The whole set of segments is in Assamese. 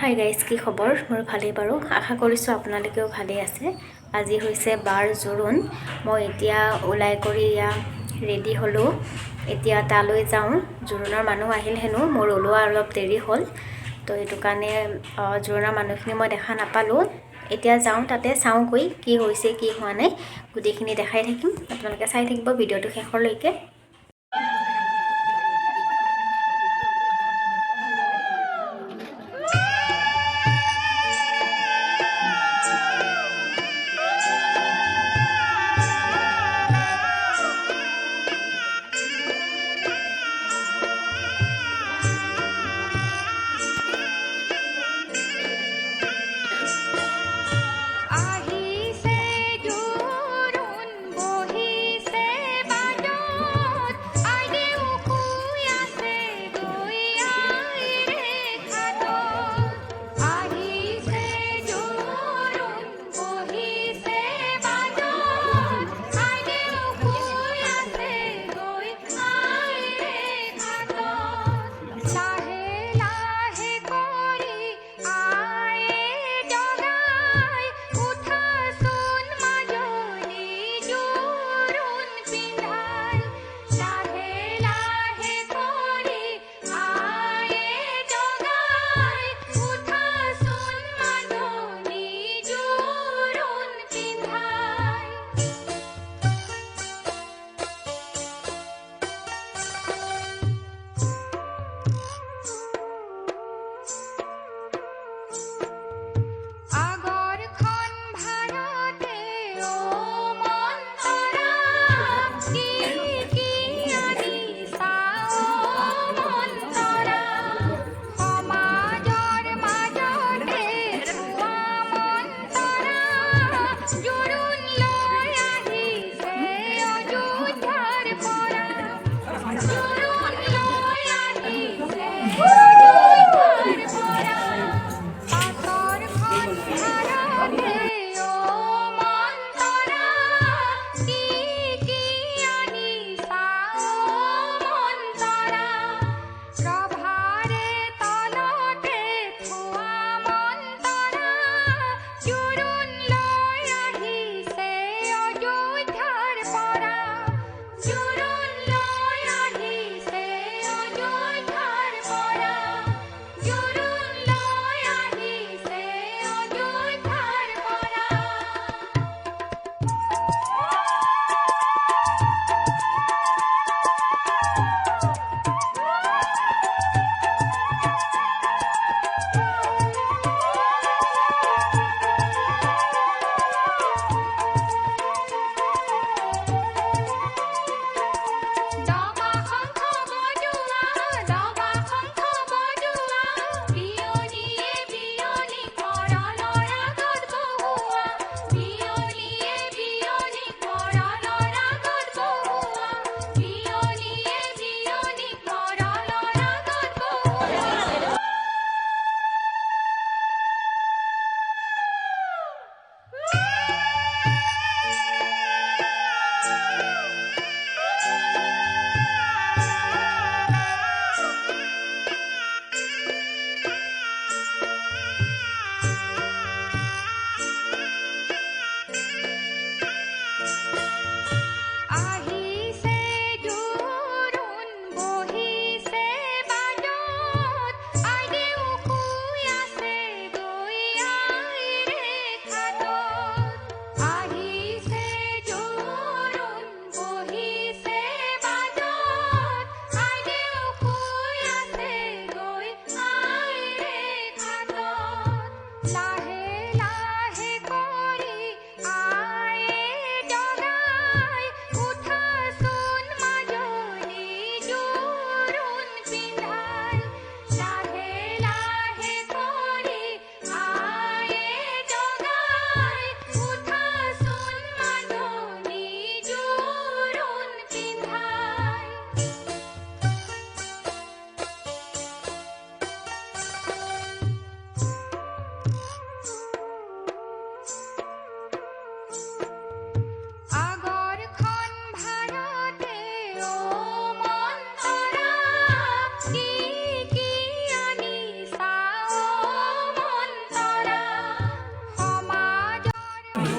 হাই গাইজ, কি খবৰ? মোৰ ভালেই বাৰু। আশা কৰিছোঁ আপোনালোকেও ভালেই আছে। আজি হৈছে 12 জুন। মই এতিয়া ওলাই কৰি ৰেডি হ'লোঁ। এতিয়া তালৈ যাওঁ। জোৰোণৰ মানুহ আহিল হেনো, মোৰ ওলোৱা অলপ দেৰি হ'ল। তো সেইটো কাৰণে জোৰোণৰ মানুহখিনি মই দেখা নাপালোঁ। এতিয়া যাওঁ, তাতে চাওঁগৈ কি হৈছে কি হোৱা নাই, গোটেইখিনি দেখাই থাকিম। আপোনালোকে চাই থাকিব ভিডিঅ'টো শেষলৈকে।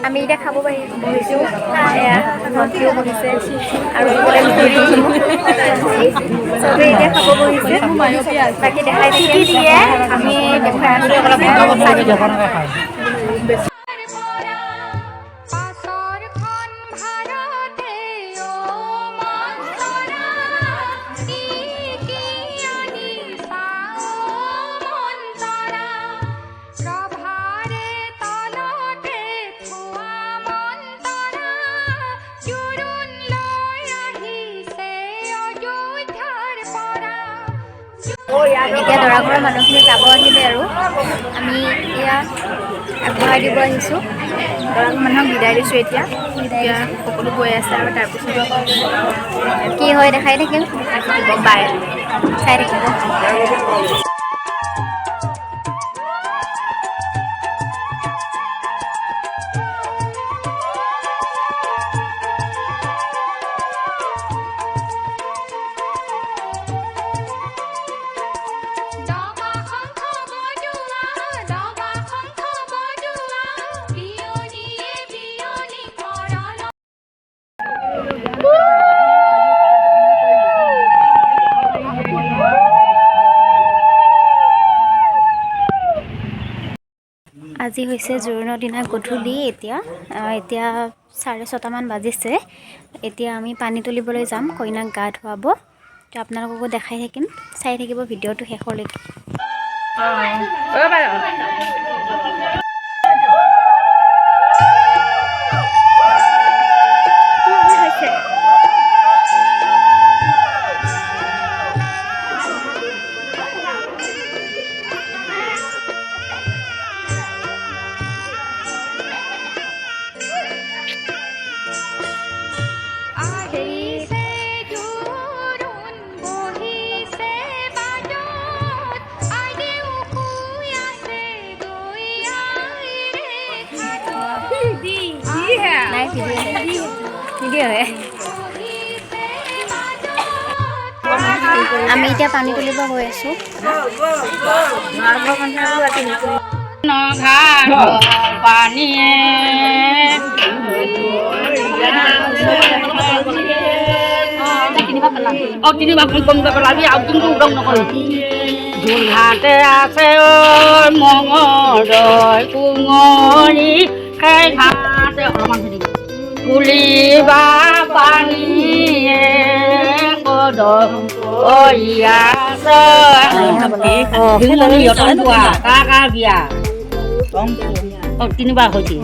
আমি এতিয়া খাব বহিছোঁ এয়া ভণ্টিও বহিছে আৰু চবেই এতিয়া খাব বহিছে বাকী দেখাই থাকি দিয়ে আমি দেখাই আছোঁ এতিয়া দৰা ঘৰৰ মানুহখিনি যাব আহিলে আৰু আমি এতিয়া আগবঢ়াই দিব আহিছোঁ দৰা ঘৰৰ মানুহক বিদায় দিছোঁ এতিয়া সকলো গৈ আছে আৰু তাৰপিছত কি হয় দেখাই থাকিম বাই চাই থাকিব আজি হৈছে জোৰোণৰ দিনা গধূলি এতিয়া 6:30মান বাজিছে এতিয়া আমি পানী তুলিবলৈ যাম কইনাক গা ধুৱাব তো আপোনালোককো দেখাই থাকিম চাই থাকিব ভিডিঅ'টো শেষলৈকে আমি এতিয়া পানী তুলিব গৈ আছোঁ ঘাটে আছে মঙৰদৈ কুঙৰি সেই ঘাটে কুলিবা পানীয়ে বিয়া তিনিবাৰ হৈছে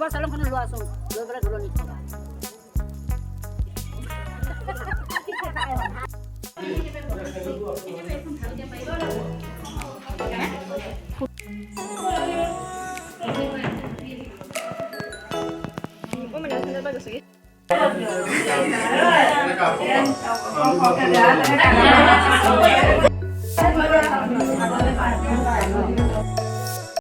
Salam kena luar so, dua belas dulu ni. Hãy subscribe cho kênh Ghiền Mì Gõ để không bỏ lỡ những video hấp dẫn.